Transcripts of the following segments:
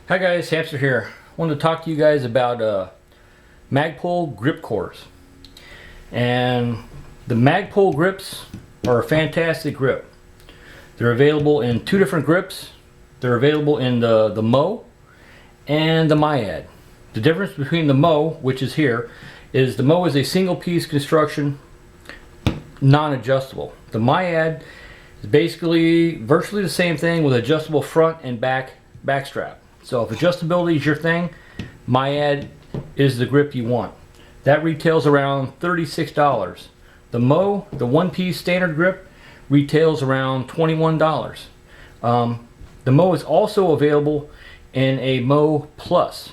Hi guys, Hamster here. I wanted to talk to you guys about Magpul grip cores. And the Magpul grips are a fantastic grip. They're available in two different grips. They're available in the Mo and the Myad. The difference between the Mo, which is here, is the Mo is a single piece construction, non-adjustable. The Myad is basically virtually the same thing with adjustable front and back strap. So if adjustability is your thing, Myad is the grip you want. That retails around $36. The Mo, the one-piece standard grip, retails around $21. The Mo is also available in a Mo Plus.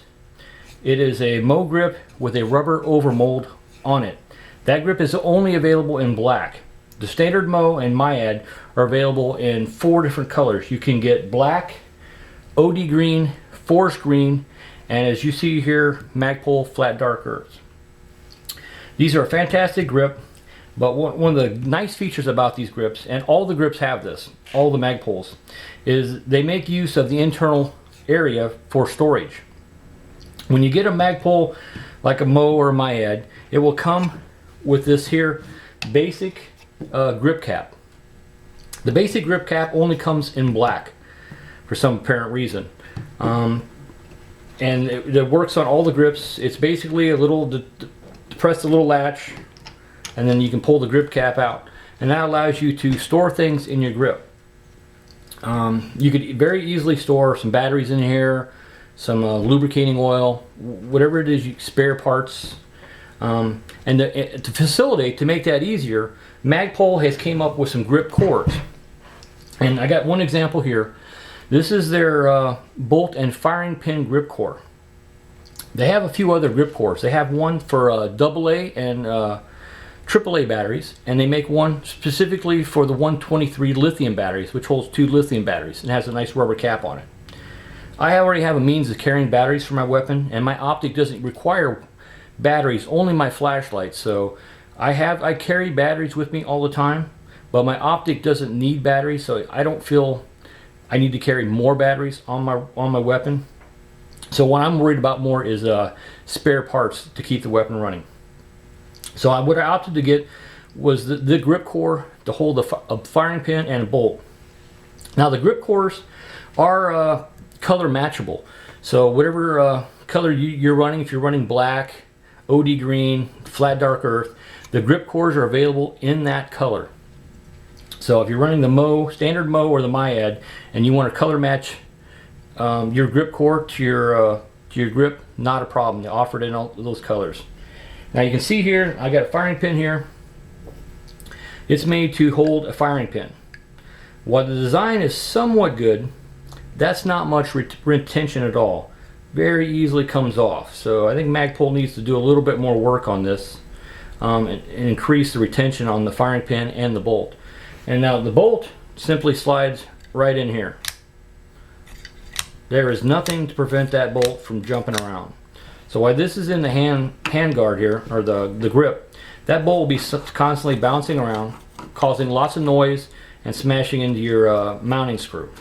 It is a Mo grip with a rubber overmold on it. That grip is only available in black. The standard Mo and Myad are available in 4 different colors. You can get black, OD green, forest green, and as you see here, Magpul flat dark earth. These are a fantastic grip, but one of the nice features about these grips, and all the grips have this, all the Magpuls, is they make use of the internal area for storage. When you get a Magpul like a Mo or a Myad, it will come with this here basic grip cap. The basic grip cap only comes in black for some apparent reason. And it works on all the grips. It's basically a little, press the little latch, and then you can pull the grip cap out. And that allows you to store things in your grip. You could very easily store some batteries in here, some lubricating oil, whatever it is, spare parts. And to facilitate, to make that easier, Magpul has came up with some grip cores. And I got one example here. This is their bolt and firing pin grip core. They have a few other grip cores. They have one for AA and AAA batteries, and they make one specifically for the 123 lithium batteries, which holds 2 lithium batteries and has a nice rubber cap on it. I already have a means of carrying batteries for my weapon, and my optic doesn't require batteries, only my flashlight. So I carry batteries with me all the time, but my optic doesn't need batteries, so I don't feel I need to carry more batteries on my weapon. So what I'm worried about more is spare parts to keep the weapon running. So what I opted to get was the grip core to hold a firing pin and a bolt. Now the grip cores are color matchable. So whatever color you're running, if you're running black, OD green, flat dark earth, the grip cores are available in that color. So if you're running the Mo, standard Mo or the Myad, and you want to color match your grip core to your grip, not a problem. They offer it in all those colors. Now you can see here, I got a firing pin here. It's made to hold a firing pin. While the design is somewhat good, that's not much retention at all. Very easily comes off. So I think Magpul needs to do a little bit more work on this and increase the retention on the firing pin and the bolt. And now the bolt simply slides right in here. There is nothing to prevent that bolt from jumping around. So while this is in the hand guard here, or the grip, that bolt will be constantly bouncing around, causing lots of noise and smashing into your mounting screw.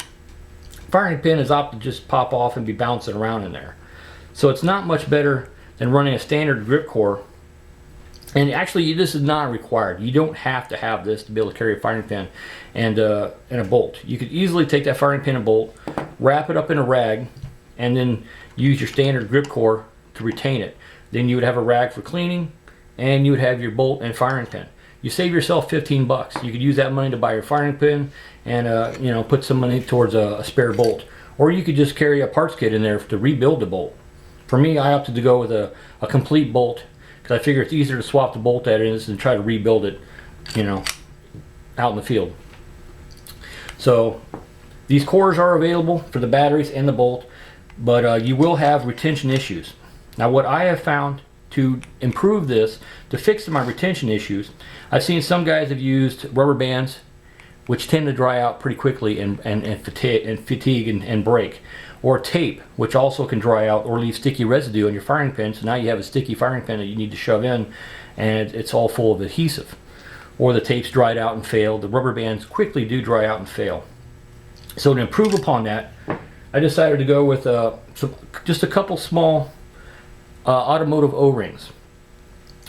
Firing pin is opted to just pop off and be bouncing around in there. So it's not much better than running a standard grip core. And actually, this is not required. You don't have to have this to be able to carry a firing pin and a bolt. You could easily take that firing pin and bolt, wrap it up in a rag, and then use your standard grip core to retain it. Then you would have a rag for cleaning, and you would have your bolt and firing pin. You save yourself 15 bucks. You could use that money to buy your firing pin and put some money towards a spare bolt. Or you could just carry a parts kit in there to rebuild the bolt. For me, I opted to go with a complete bolt, because I figure it's easier to swap the bolt out in than try to rebuild it, out in the field. So these cores are available for the batteries and the bolt, but you will have retention issues. Now what I have found to improve this, to fix my retention issues, I've seen some guys have used rubber bands, which tend to dry out pretty quickly and fatigue and break. Or tape, which also can dry out or leave sticky residue on your firing pin, so now you have a sticky firing pin that you need to shove in, and it's all full of adhesive. Or the tape's dried out and failed. The rubber bands quickly do dry out and fail. So to improve upon that, I decided to go with just a couple small automotive O-rings.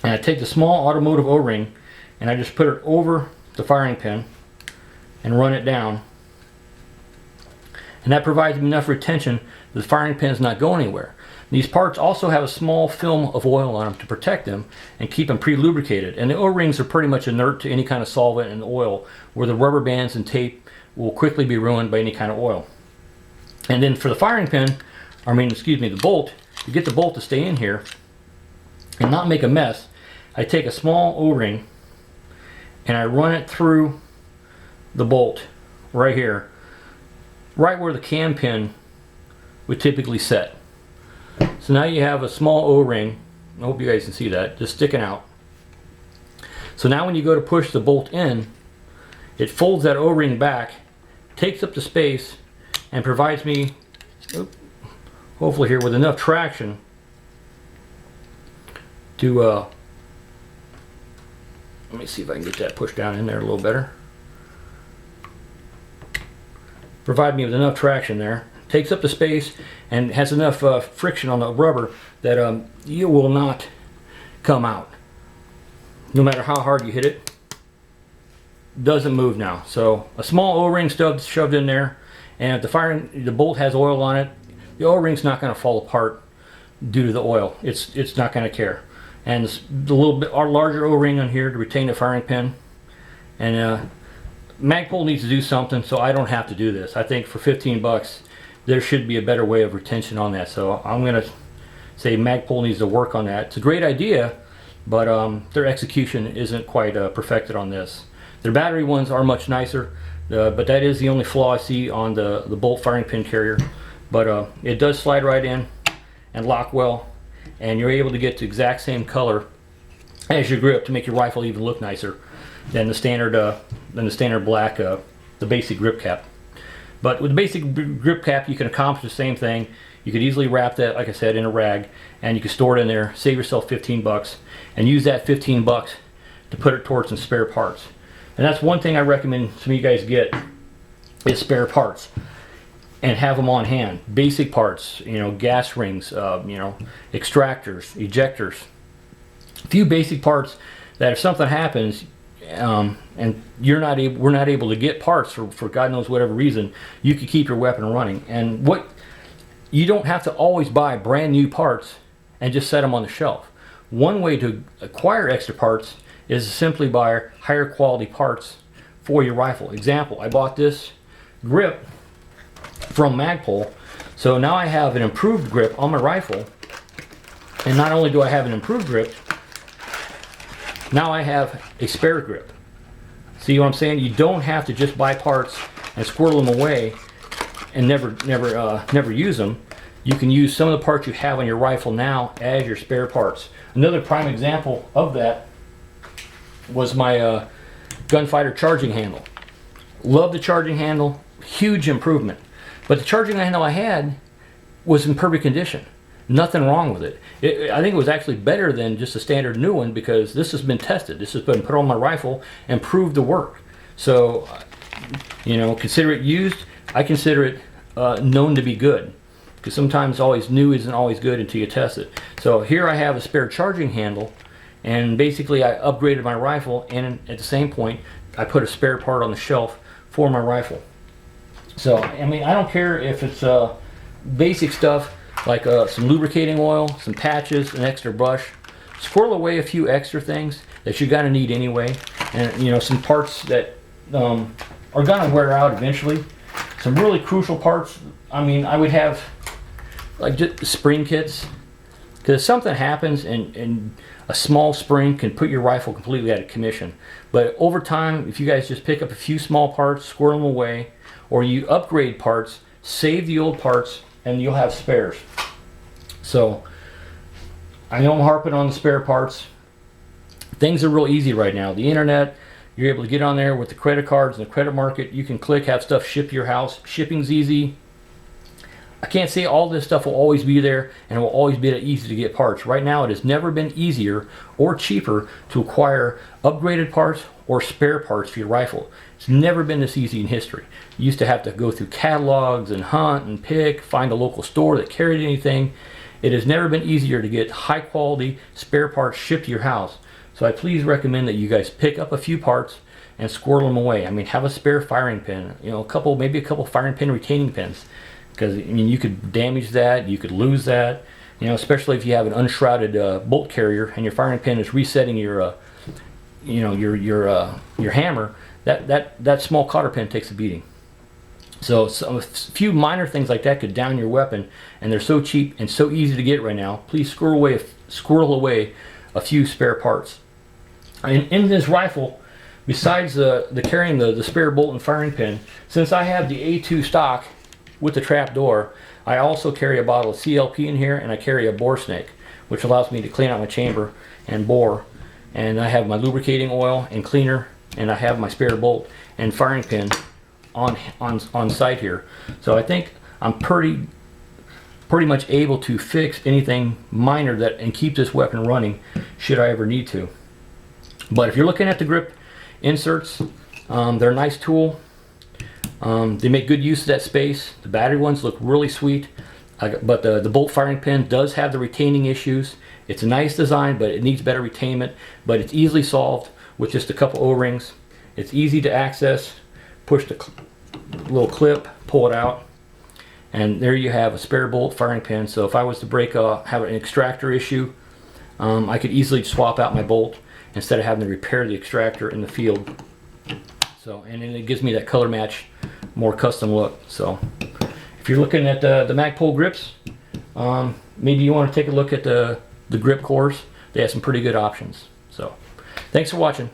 And I take the small automotive O-ring and I just put it over the firing pin and run it down. And that provides me enough retention that the firing pin is not going anywhere. These parts also have a small film of oil on them to protect them and keep them pre-lubricated. And the O-rings are pretty much inert to any kind of solvent and oil, where the rubber bands and tape will quickly be ruined by any kind of oil. And then for the firing pin, the bolt, to get the bolt to stay in here and not make a mess, I take a small O-ring and I run it through the bolt right here, right where the cam pin would typically set. So now you have a small O-ring, I hope you guys can see that, just sticking out. So now when you go to push the bolt in, it folds that O-ring back, takes up the space, and provides me, hopefully here, with enough traction to, let me see if I can get that pushed down in there a little better. Provide me with enough traction there. Takes up the space and has enough friction on the rubber that you will not come out. No matter how hard you hit it, doesn't move now. So a small O-ring shoved in there, and if the bolt has oil on it, the O-ring's not going to fall apart due to the oil. It's not going to care. And the little bit larger O-ring on here to retain the firing pin. And Magpul needs to do something so I don't have to do this. I think for 15 bucks there should be a better way of retention on that. So I'm going to say Magpul needs to work on that. It's a great idea, but their execution isn't quite perfected on this. Their battery ones are much nicer, but that is the only flaw I see on the bolt firing pin carrier. But it does slide right in and lock well, and you're able to get the exact same color as your grip to make your rifle even look nicer than the standard black, the basic grip cap. But with the basic grip cap, you can accomplish the same thing. You could easily wrap that, like I said, in a rag, and you can store it in there, save yourself 15 bucks, and use that 15 bucks to put it towards some spare parts. And that's one thing I recommend some of you guys get, is spare parts, and have them on hand. Basic parts, gas rings, extractors, ejectors. A few basic parts that if something happens, and we're not able to get parts for God knows whatever reason, you could keep your weapon running. And you don't have to always buy brand new parts and just set them on the shelf. One way to acquire extra parts is to simply buy higher quality parts for your rifle. Example, I bought this grip from Magpul, so now I have an improved grip on my rifle. And not only do I have an improved grip, now I have a spare grip. See what I'm saying? You don't have to just buy parts and squirrel them away and never use them. You can use some of the parts you have on your rifle now as your spare parts. Another prime example of that was my gunfighter charging handle. Love the charging handle, huge improvement. But the charging handle I had was in perfect condition. Nothing wrong with it. I think it was actually better than just a standard new one, because this has been tested. This has been put on my rifle and proved to work. So, consider it used. I consider it known to be good, because sometimes always new isn't always good until you test it. So here I have a spare charging handle, and basically I upgraded my rifle, and at the same point I put a spare part on the shelf for my rifle. So I don't care if it's basic stuff like some lubricating oil, some patches, an extra brush. Squirrel away a few extra things that you're gonna need anyway, and some parts that are gonna wear out eventually. Some really crucial parts. I would have like just spring kits, because if something happens and a small spring can put your rifle completely out of commission. But over time, if you guys just pick up a few small parts, squirrel them away, or you upgrade parts, save the old parts, and you'll have spares. So I know I'm harping on the spare parts. Things are real easy right now. The internet, you're able to get on there with the credit cards and the credit market. You can click, have stuff shipped to your house. Shipping's easy. I can't say all this stuff will always be there and it will always be that easy to get parts. Right now, it has never been easier or cheaper to acquire upgraded parts or spare parts for your rifle. It's never been this easy in history. You used to have to go through catalogs and hunt and pick, find a local store that carried anything. It has never been easier to get high quality spare parts shipped to your house. So I please recommend that you guys pick up a few parts and squirrel them away. I mean, have a spare firing pin, you know, maybe a couple firing pin retaining pins. Because I mean, you could damage that, you could lose that, you know, especially if you have an unshrouded bolt carrier and your firing pin is resetting your, you know, your hammer. That small cotter pin takes a beating. So a few minor things like that could down your weapon, and they're so cheap and so easy to get right now. Please squirrel away a few spare parts. And in this rifle, besides the carrying the spare bolt and firing pin, since I have the A2 stock with the trap door, I also carry a bottle of CLP in here, and I carry a bore snake, which allows me to clean out my chamber and bore. And I have my lubricating oil and cleaner, and I have my spare bolt and firing pin on site here. So I think I'm pretty much able to fix anything minor and keep this weapon running should I ever need to. But if you're looking at the grip inserts, they're a nice tool. They make good use of that space. The battery ones look really sweet, but the bolt firing pin does have the retaining issues. It's a nice design, but it needs better retainment. But it's easily solved with just a couple O-rings. It's easy to access. Push the little clip, pull it out, and there you have a spare bolt firing pin. So if I was to have an extractor issue, I could easily swap out my bolt instead of having to repair the extractor in the field. So, and then it gives me that color match, more custom look. So if you're looking at the Magpul grips, maybe you want to take a look at the grip cores. They have some pretty good options. So thanks for watching.